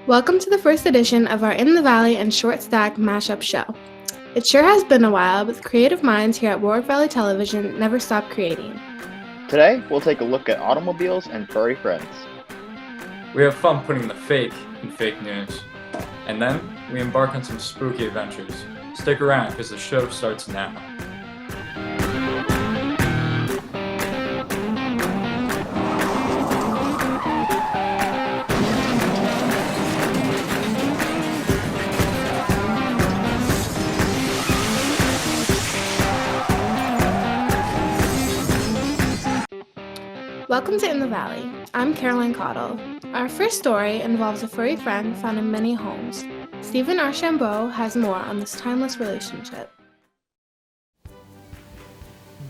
Welcome to the first edition of our In the Valley and Short Stack mashup show. It sure has been a while, but the creative minds here at Warwick Valley Television never stop creating. Today, we'll take a look at automobiles and furry friends. We have fun putting the fake in fake news. And then, we embark on some spooky adventures. Stick around, because the show starts now. Welcome to In the Valley. I'm Caroline Cottle. Our first story involves a furry friend found in many homes. Stephen Archambault has more on this timeless relationship.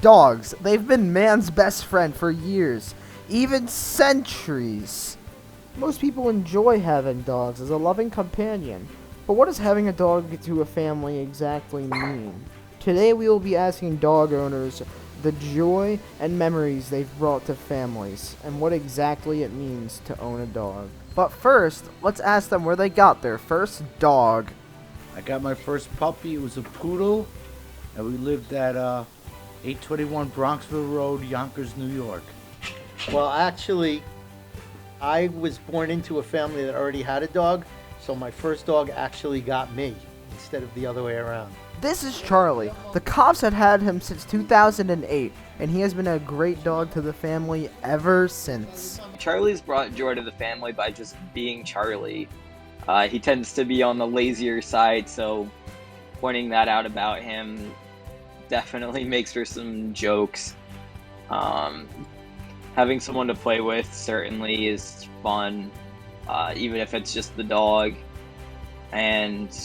Dogs. They've been man's best friend for years, even centuries. Most people enjoy having dogs as a loving companion. But what does having a dog to a family exactly mean? Today we will be asking dog owners the joy and memories they've brought to families, and what exactly it means to own a dog. But first, let's ask them where they got their first dog. I got my first puppy. It was a poodle, and we lived at 821 Bronxville Road, Yonkers, New York. Well, actually, I was born into a family that already had a dog, so my first dog actually got me instead of the other way around. This is Charlie. The cops had him since 2008, and he has been a great dog to the family ever since. Charlie's brought joy to the family by just being Charlie. He tends to be on the lazier side, so pointing that out about him definitely makes for some jokes. Having someone to play with certainly is fun, even if it's just the dog. And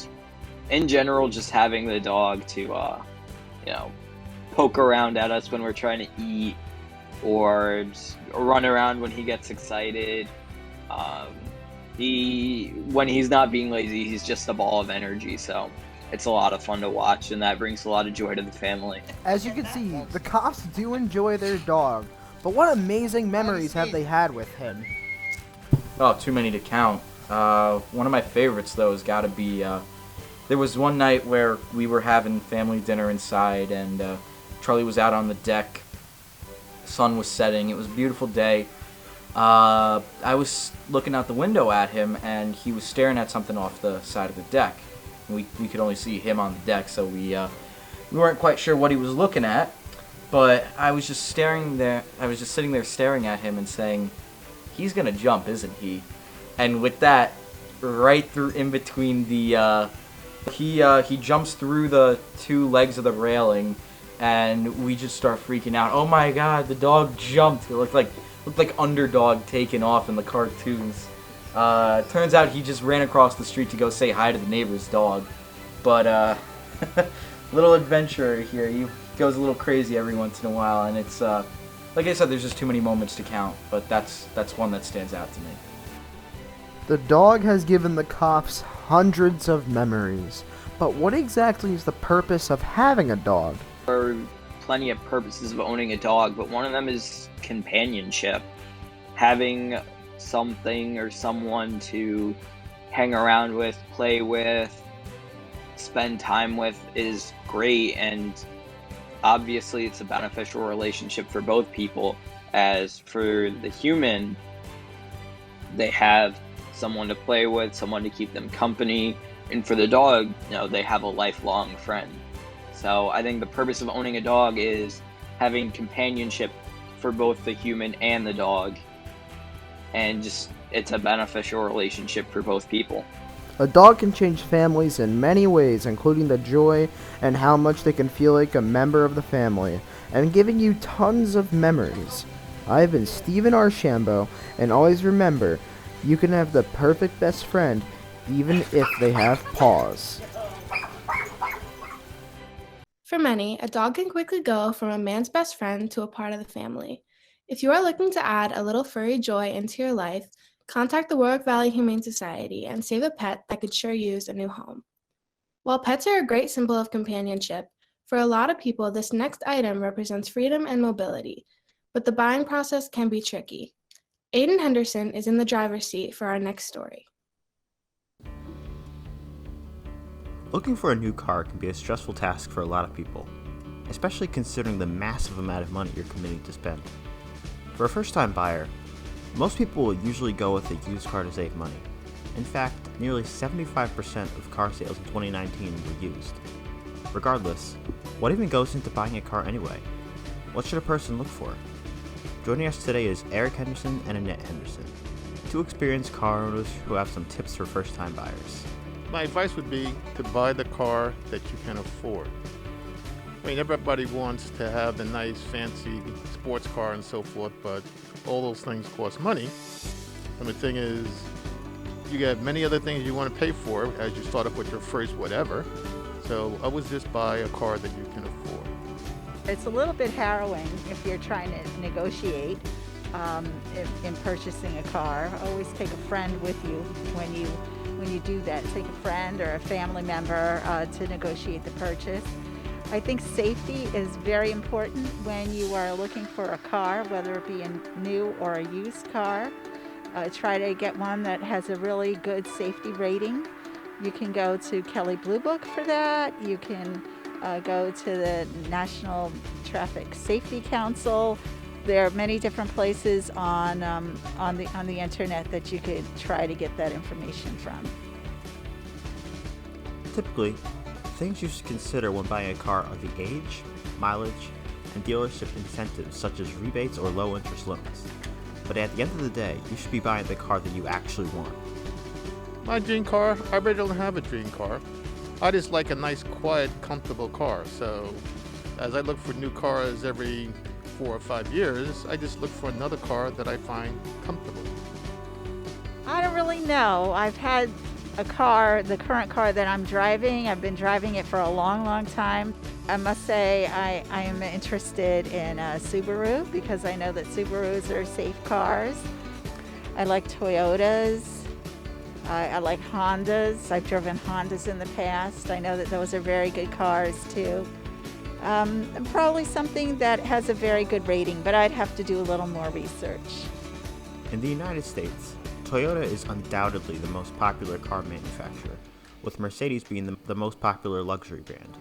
in general, just having the dog to, poke around at us when we're trying to eat, or just run around when he gets excited. When he's not being lazy, he's just a ball of energy, so it's a lot of fun to watch, and that brings a lot of joy to the family. As you can see, the cops do enjoy their dog, but what amazing memories have they had with him? Oh, too many to count. One of my favorites, though, has got to be, there was one night where we were having family dinner inside, and Charlie was out on the deck. The sun was setting. It was a beautiful day. I was looking out the window at him, and he was staring at something off the side of the deck. We could only see him on the deck, so we weren't quite sure what he was looking at. But I was just staring there. I was just sitting there staring at him and saying, "He's gonna jump, isn't he?" And with that, right through in between the he jumps through the two legs of the railing, and we just start freaking out. Oh my God, the dog jumped! It looked like Underdog taking off in the cartoons. Turns out he just ran across the street to go say hi to the neighbor's dog. But little adventurer here. He goes a little crazy every once in a while, and it's like I said, there's just too many moments to count. But that's one that stands out to me. The dog has given the cops hundreds of memories, but what exactly is the purpose of having a dog? There are plenty of purposes of owning a dog, but one of them is companionship. Having something or someone to hang around with, play with, spend time with is great, and obviously it's a beneficial relationship for both people. As for the human, they have someone to play with, someone to keep them company, and for the dog, they have a lifelong friend. So I think the purpose of owning a dog is having companionship for both the human and the dog, and just it's a beneficial relationship for both people. A dog can change families in many ways, including the joy and how much they can feel like a member of the family, and giving you tons of memories. I've been Stephen Archambault, and always remember, you can have the perfect best friend, even if they have paws. For many, a dog can quickly go from a man's best friend to a part of the family. If you are looking to add a little furry joy into your life, contact the Warwick Valley Humane Society and save a pet that could sure use a new home. While pets are a great symbol of companionship, for a lot of people this next item represents freedom and mobility, but the buying process can be tricky. Aidan Henderson is in the driver's seat for our next story. Looking for a new car can be a stressful task for a lot of people, especially considering the massive amount of money you're committing to spend. For a first-time buyer, most people will usually go with a used car to save money. In fact, nearly 75% of car sales in 2019 were used. Regardless, what even goes into buying a car anyway? What should a person look for? Joining us today is Eric Henderson and Annette Henderson, two experienced car owners who have some tips for first-time buyers. My advice would be to buy the car that you can afford. I mean, everybody wants to have the nice, fancy sports car and so forth, but all those things cost money. And the thing is, you have many other things you want to pay for as you start off with your first whatever. So always just buy a car that you can afford. It's a little bit harrowing if you're trying to negotiate in purchasing a car. Always take a friend with you when you do that. Take a friend or a family member to negotiate the purchase. I think safety is very important when you are looking for a car, whether it be a new or a used car. Try to get one that has a really good safety rating. You can go to Kelley Blue Book for that. You can go to the National Traffic Safety Council. There are many different places on the internet that you could try to get that information from. Typically, things you should consider when buying a car are the age, mileage, and dealership incentives such as rebates or low interest loans. But at the end of the day, you should be buying the car that you actually want. My dream car, I really don't have a dream car. I just like a nice, quiet, comfortable car. So as I look for new cars every 4 or 5 years, I just look for another car that I find comfortable. I don't really know. I've had a car, the current car that I'm driving. I've been driving it for a long, long time. I must say I am interested in a Subaru because I know that Subarus are safe cars. I like Toyotas. I like Hondas. I've driven Hondas in the past. I know that those are very good cars too. Probably something that has a very good rating, but I'd have to do a little more research. In the United States, Toyota is undoubtedly the most popular car manufacturer, with Mercedes being the most popular luxury brand.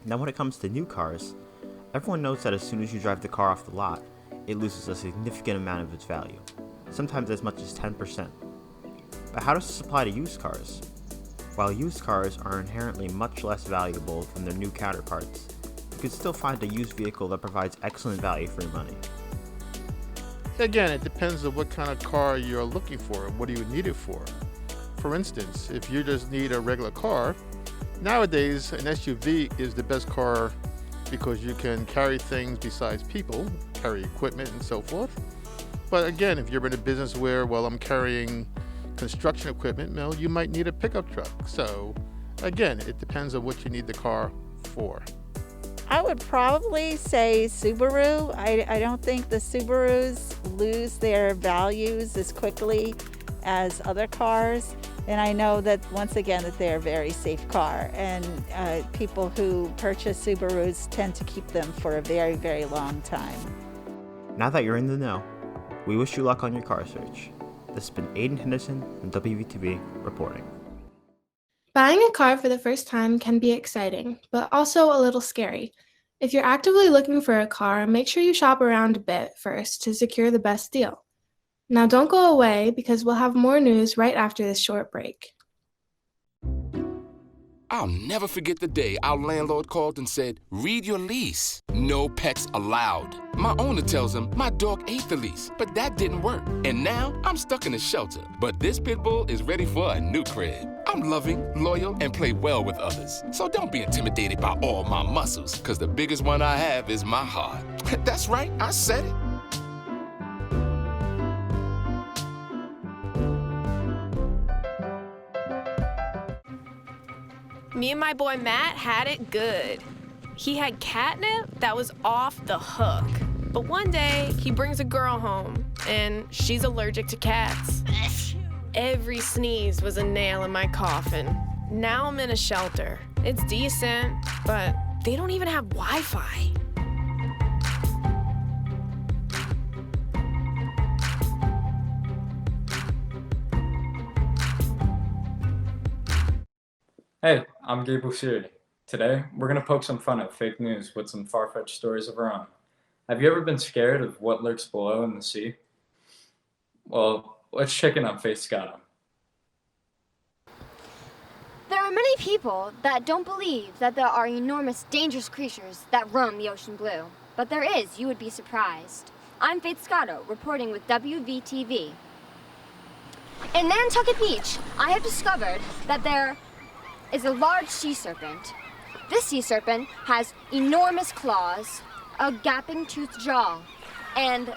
Now when it comes to new cars, everyone knows that as soon as you drive the car off the lot, it loses a significant amount of its value, sometimes as much as 10%. But how does this apply to used cars? While used cars are inherently much less valuable than their new counterparts, you can still find a used vehicle that provides excellent value for your money. Again, it depends on what kind of car you're looking for and what do you need it for. For instance, if you just need a regular car, nowadays an SUV is the best car because you can carry things besides people, carry equipment and so forth. But again, if you're in a business where, well, I'm carrying construction equipment, well, you might need a pickup truck. So again, it depends on what you need the car for. I would probably say Subaru. I don't think the Subarus lose their values as quickly as other cars. And I know that, once again, that they're a very safe car. And people who purchase Subarus tend to keep them for a very, very long time. Now that you're in the know, we wish you luck on your car search. This has been Aidan Henderson from WVTV reporting. Buying a car for the first time can be exciting, but also a little scary. If you're actively looking for a car, make sure you shop around a bit first to secure the best deal. Now don't go away because we'll have more news right after this short break. I'll never forget the day our landlord called and said, "Read your lease. No pets allowed." My owner tells him my dog ate the lease, but that didn't work. And now I'm stuck in a shelter. But this pit bull is ready for a new crib. I'm loving, loyal, and play well with others. So don't be intimidated by all my muscles, because the biggest one I have is my heart. That's right, I said it. Me and my boy Matt had it good. He had catnip that was off the hook. But one day, he brings a girl home, and she's allergic to cats. Every sneeze was a nail in my coffin. Now I'm in a shelter. It's decent, but they don't even have Wi-Fi. Hey, I'm Gabe Siri. Today, we're going to poke some fun at fake news with some far-fetched stories of our own. Have you ever been scared of what lurks below in the sea? Well, let's check in on Faith Scotto. There are many people that don't believe that there are enormous, dangerous creatures that roam the ocean blue. But there is, you would be surprised. I'm Faith Scotto, reporting with WVTV. In Nantucket Beach, I have discovered that there is a large sea serpent. This sea serpent has enormous claws, a gaping toothed jaw, and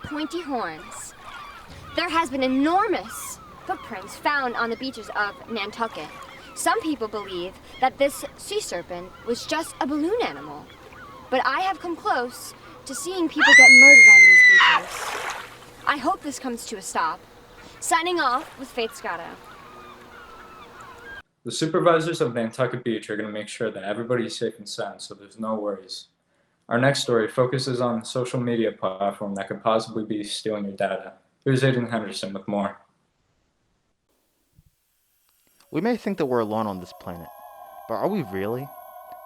pointy horns. There has been enormous footprints found on the beaches of Nantucket. Some people believe that this sea serpent was just a balloon animal, but I have come close to seeing people get murdered on these beaches. I hope this comes to a stop. Signing off with Faith Scotto. The supervisors of Nantucket Beach are going to make sure that everybody's safe and sound, so there's no worries. Our next story focuses on a social media platform that could possibly be stealing your data. Here's Aidan Henderson with more. We may think that we're alone on this planet, but are we really?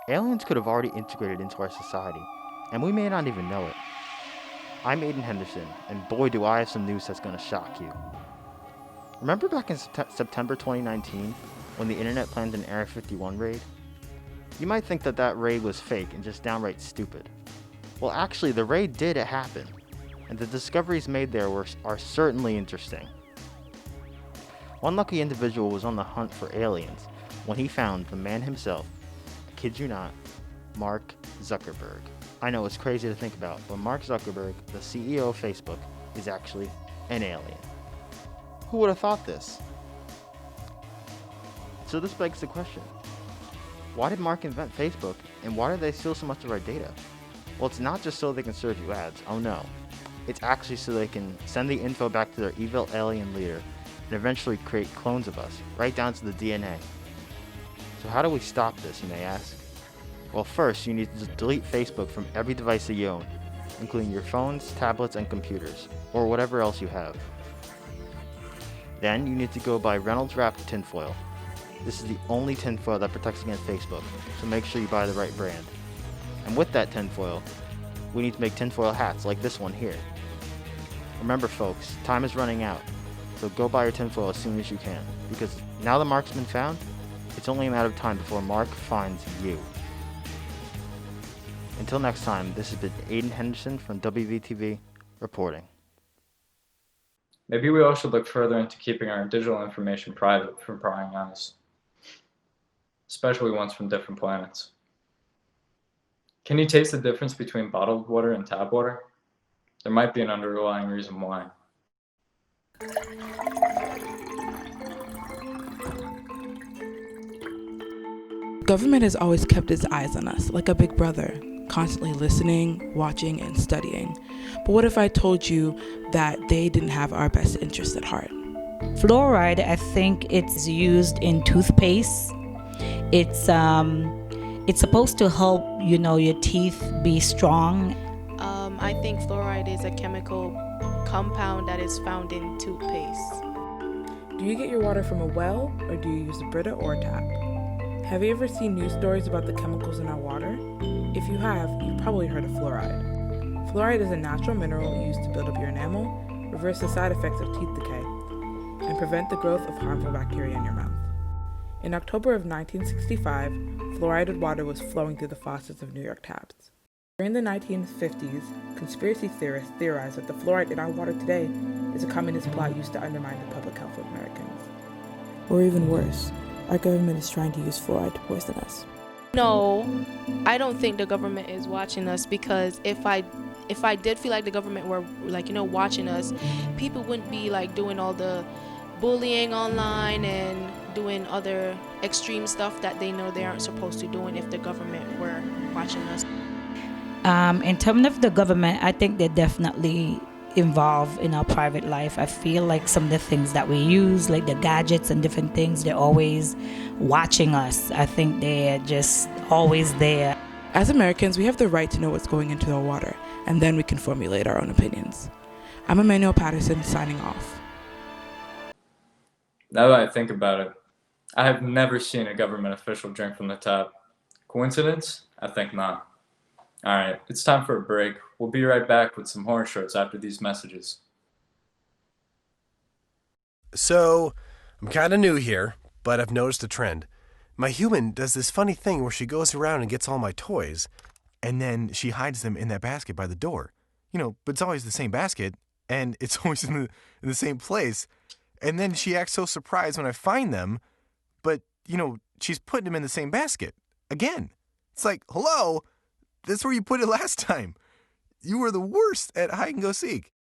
Aliens could have already integrated into our society, and we may not even know it. I'm Aidan Henderson, and boy do I have some news that's going to shock you. Remember back in September 2019, when the internet planned an Area 51 raid? You might think that that raid was fake and just downright stupid. Well, actually, the raid did happen, and the discoveries made there are certainly interesting. One lucky individual was on the hunt for aliens when he found the man himself, I kid you not, Mark Zuckerberg. I know it's crazy to think about, but Mark Zuckerberg, the CEO of Facebook, is actually an alien. Who would have thought this? So this begs the question, why did Mark invent Facebook, and why did they steal so much of our data? Well, it's not just so they can serve you ads, oh no. It's actually so they can send the info back to their evil alien leader and eventually create clones of us, right down to the DNA. So how do we stop this, you may ask? Well, first, you need to delete Facebook from every device that you own, including your phones, tablets, and computers, or whatever else you have. Then, you need to go buy Reynolds Wrapped tinfoil. This is the only tinfoil that protects against Facebook, so make sure you buy the right brand. And with that tinfoil, we need to make tinfoil hats like this one here. Remember folks, time is running out, so go buy your tinfoil as soon as you can, because now that Mark's been found, it's only a matter of time before Mark finds you. Until next time, this has been Aidan Henderson from WVTV reporting. Maybe we all should look further into keeping our digital information private from prying eyes, especially ones from different planets. Can you taste the difference between bottled water and tap water? There might be an underlying reason why. Government has always kept its eyes on us, like a big brother, constantly listening, watching, and studying. But what if I told you that they didn't have our best interests at heart? Fluoride, I think it's used in toothpaste. It's supposed to help, your teeth be strong. I think fluoride is a chemical compound that is found in toothpaste. Do you get your water from a well, or do you use a Brita or a tap? Have you ever seen news stories about the chemicals in our water? If you have, you've probably heard of fluoride. Fluoride is a natural mineral used to build up your enamel, reverse the side effects of teeth decay, and prevent the growth of harmful bacteria in your mouth. In October of 1965, fluoridated water was flowing through the faucets of New York taps. During the 1950s, conspiracy theorists theorized that the fluoride in our water today is a communist plot used to undermine the public health of Americans. Or even worse, our government is trying to use fluoride to poison us. No, I don't think the government is watching us, because if I did feel like the government were watching us, people wouldn't be doing all the bullying online and doing other extreme stuff that they know they aren't supposed to doing if the government were watching us. In terms of the government, I think they're definitely involved in our private life. I feel like some of the things that we use, like the gadgets and different things, they're always watching us. I think they're just always there. As Americans, we have the right to know what's going into our water, and then we can formulate our own opinions. I'm Emmanuelle Patterson, signing off. Now that I think about it, I have never seen a government official drink from the tap. Coincidence? I think not. Alright, it's time for a break. We'll be right back with some horror shorts after these messages. So, I'm kind of new here, but I've noticed a trend. My human does this funny thing where she goes around and gets all my toys, and then she hides them in that basket by the door. But it's always the same basket, and it's always in the same place. And then she acts so surprised when I find them, but, she's putting them in the same basket. Again. It's like, hello, that's where you put it last time. You were the worst at hide and go seek.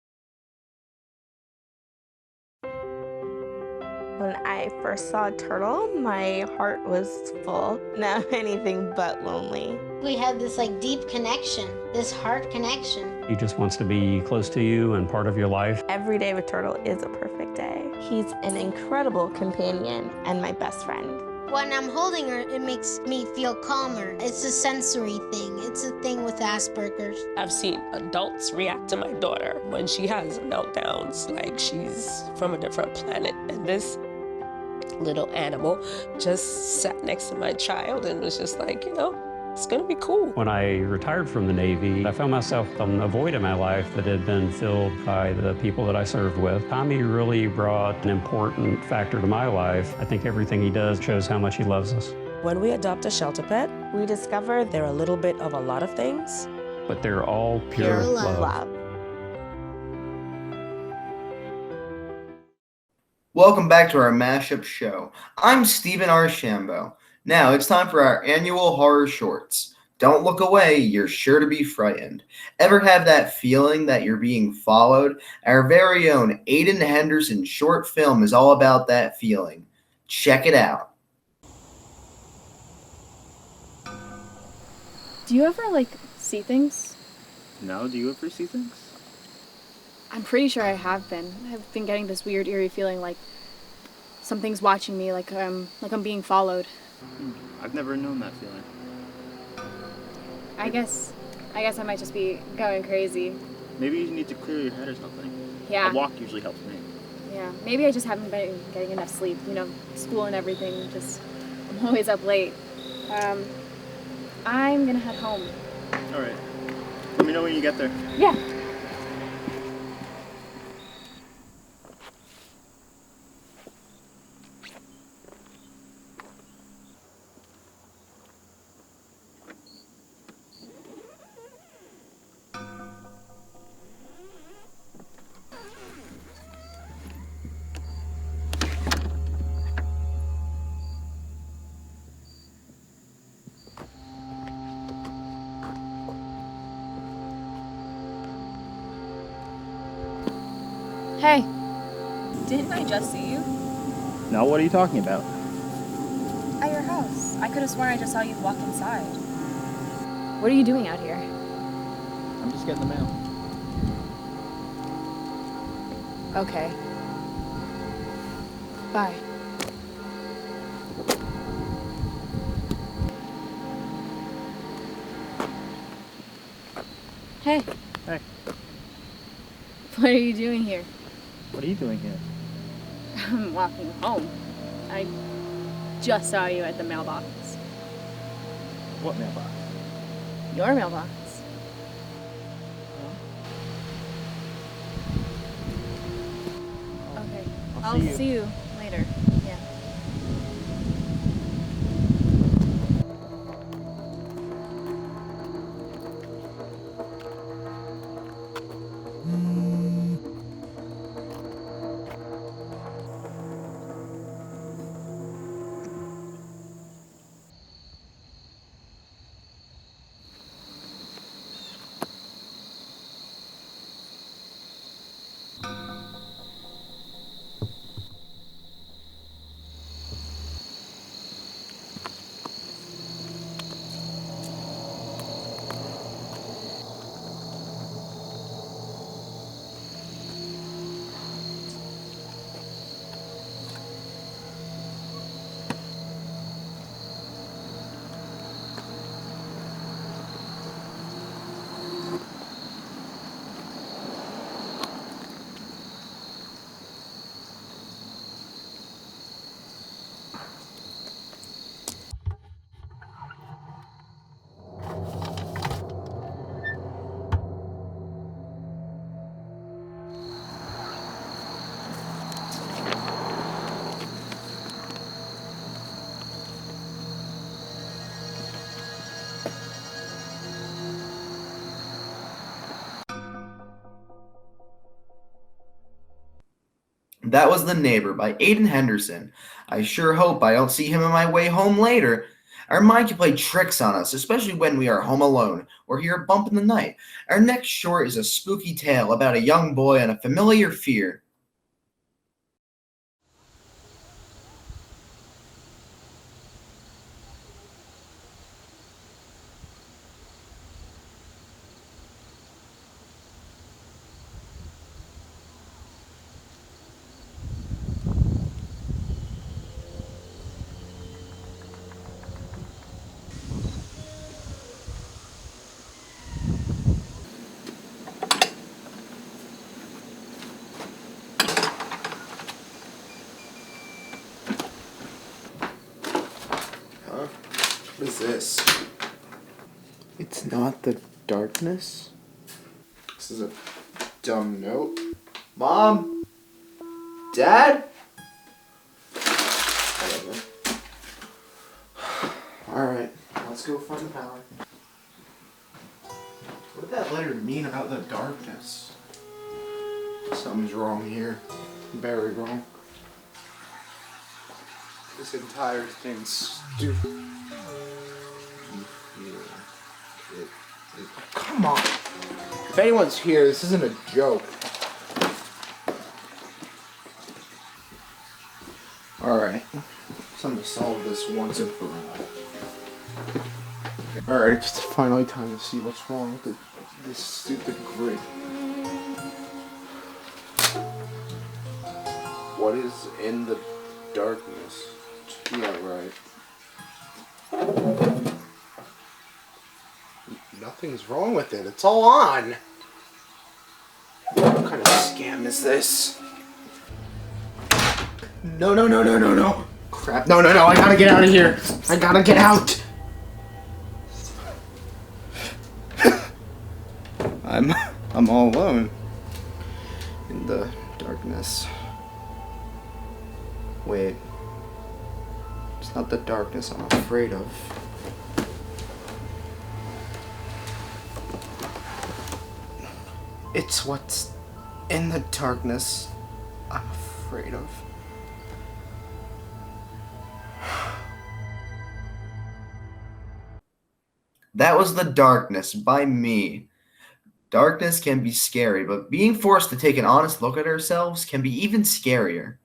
When I first saw a turtle, my heart was full. Now I'm anything but lonely. We had this deep connection, this heart connection. He just wants to be close to you and part of your life. Every day with Turtle is a perfect day. He's an incredible companion and my best friend. When I'm holding her, it makes me feel calmer. It's a sensory thing. It's a thing with Asperger's. I've seen adults react to my daughter when she has meltdowns, like she's from a different planet. And this little animal just sat next to my child and was just like, it's gonna be cool. When I retired from the Navy, I found myself on a void in my life that had been filled by the people that I served with. Tommy really brought an important factor to my life. I think everything he does shows how much he loves us. When we adopt a shelter pet, we discover they're a little bit of a lot of things. But they're all pure love. Welcome back to our mashup show. I'm Stephen Archambault. Now it's time for our annual horror shorts. Don't look away, you're sure to be frightened. Ever have that feeling that you're being followed? Our very own Aidan Henderson short film is all about that feeling. Check it out. Do you ever, see things? No, do you ever see things? I'm pretty sure I have been. I've been getting this weird, eerie feeling like something's watching me, like I'm being followed. I've never known that feeling. I guess I might just be going crazy. Maybe you need to clear your head or something. Yeah. A walk usually helps me. Yeah, maybe I just haven't been getting enough sleep. School and everything. I'm always up late. I'm gonna head home. All right. Let me know when you get there. Yeah. Hey, didn't I just see you? No, what are you talking about? At your house. I could have sworn I just saw you walk inside. What are you doing out here? I'm just getting the mail. Okay. Bye. Hey. Hey. What are you doing here? What are you doing here? I'm walking home. I just saw you at the mailbox. What mailbox? Your mailbox. Okay. I'll see you later. Yeah. That was The Neighbor by Aidan Henderson. I sure hope I don't see him on my way home later. Our mind can play tricks on us, especially when we are home alone or hear a bump in the night. Our next short is a spooky tale about a young boy and a familiar fear. What is this? It's not the darkness. This is a dumb note. Mom? Dad? Whatever. Alright, let's go find the power. What did that letter mean about the darkness? Something's wrong here. Very wrong. This entire thing's stupid. Come on. If anyone's here, this isn't a joke. Alright. Time to solve this once and for all. Alright, it's finally time to see what's wrong with this stupid grid. What is in the darkness? Yeah, right. Nothing's wrong with it. It's all on. What kind of scam is this? No. Crap. No. I gotta get out of here. I gotta get out. I'm all alone in the darkness. Wait. It's not the darkness I'm afraid of. It's what's in the darkness I'm afraid of. That was The Darkness by me. Darkness can be scary, but being forced to take an honest look at ourselves can be even scarier.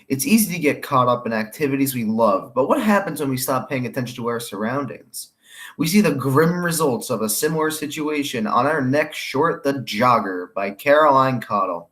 It's easy to get caught up in activities we love, but what happens when we stop paying attention to our surroundings? We see the grim results of a similar situation on our next short, The Jogger by Cottle.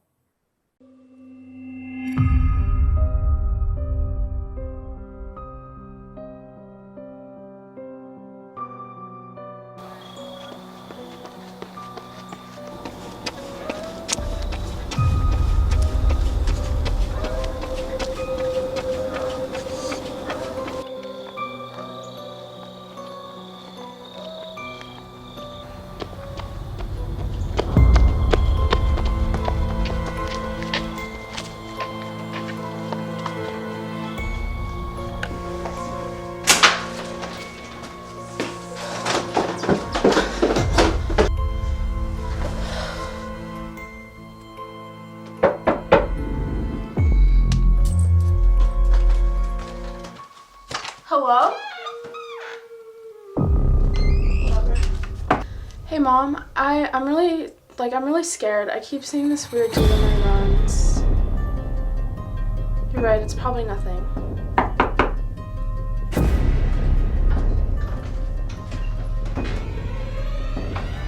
Hello? Hey Mom, I'm really scared. I keep seeing this weird dude on my runs. You're right, it's probably nothing.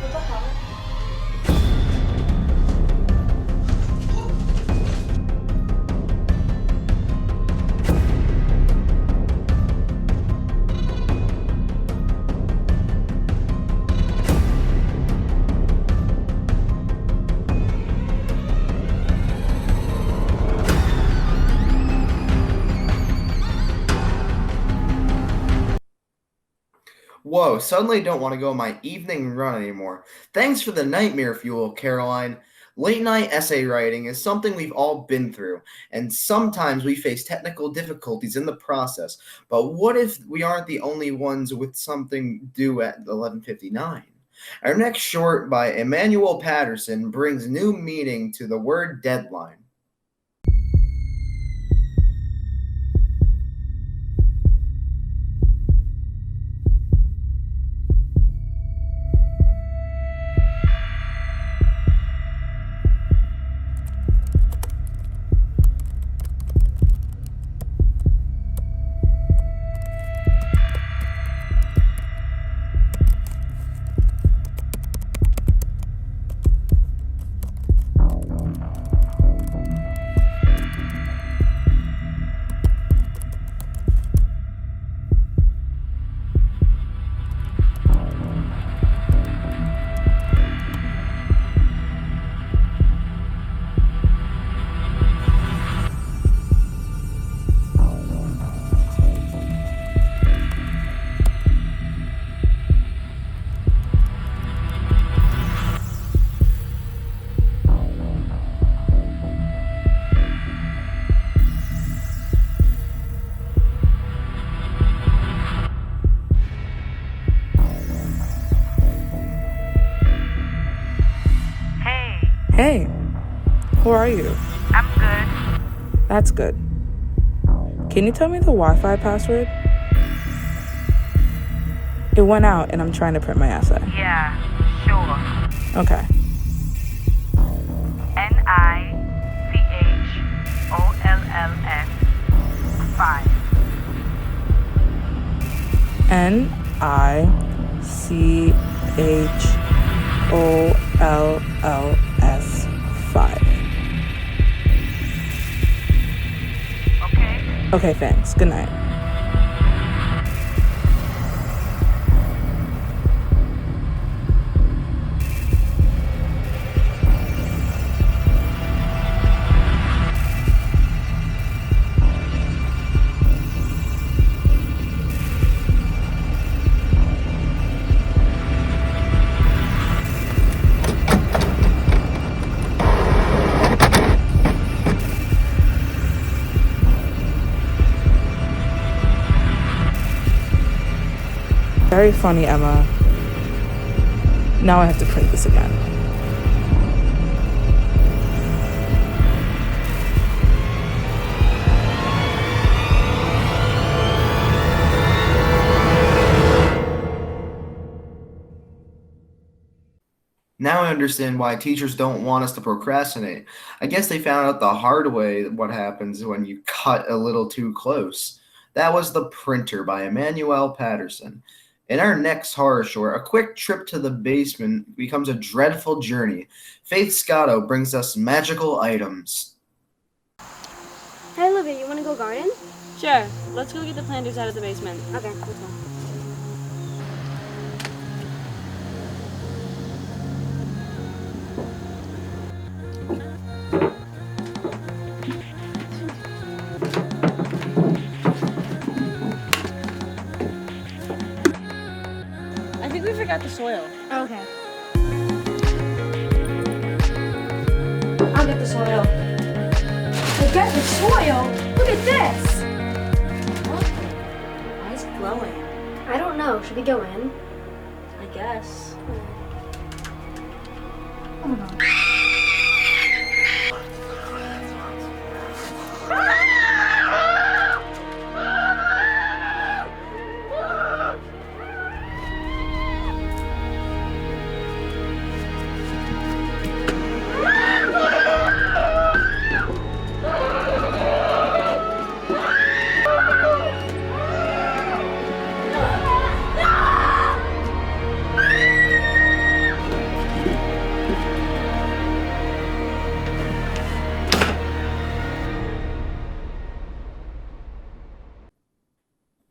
What the hell? Whoa, suddenly don't want to go on my evening run anymore. Thanks for the nightmare fuel, Caroline. Late night essay writing is something we've all been through, and sometimes we face technical difficulties in the process. But what if we aren't the only ones with something due at 11:59? Our next short by Emmanuelle Patterson brings new meaning to the word deadline. are you? I'm good. That's good. Can you tell me the Wi-Fi password? It went out and I'm trying to print my essay. Yeah, sure. Okay. NICHOLLS 5. NICHOLLS 5. Okay. Okay, thanks. Good night. Very funny, Emma. Now I have to print this again. Now I understand why teachers don't want us to procrastinate. I guess they found out the hard way what happens when you cut a little too close. That was The Printer by Emmanuelle Patterson. In our next horror short, a quick trip to the basement becomes a dreadful journey. Faith Scotto brings us magical items. Hey Olivia, you want to go garden? Sure. Let's go get the planters out of the basement. Okay, let's go. I think we forgot the soil. Okay. I'll get the soil. Forget the soil? Look at this! Why is it glowing? I don't know. Should we go in? I guess. Oh my god.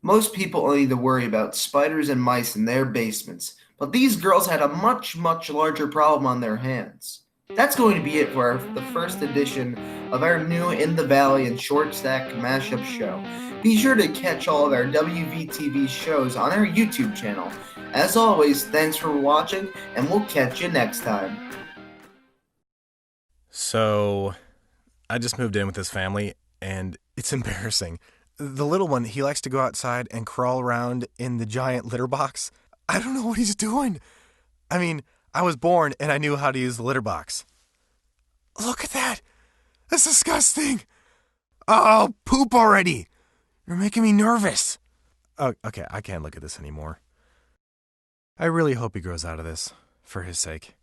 Most people only need to worry about spiders and mice in their basements, but these girls had a much, much larger problem on their hands. That's going to be it for the first edition of our new In the Valley and Short Stack mashup show. Be sure to catch all of our WVTV shows on our YouTube channel. As always, thanks for watching, and we'll catch you next time. So, I just moved in with this family, and it's embarrassing. The little one, he likes to go outside and crawl around in the giant litter box. I don't know what he's doing. I mean, I was born and I knew how to use the litter box. Look at that. That's disgusting. Oh, poop already. You're making me nervous. Oh, okay, I can't look at this anymore. I really hope he grows out of this, for his sake.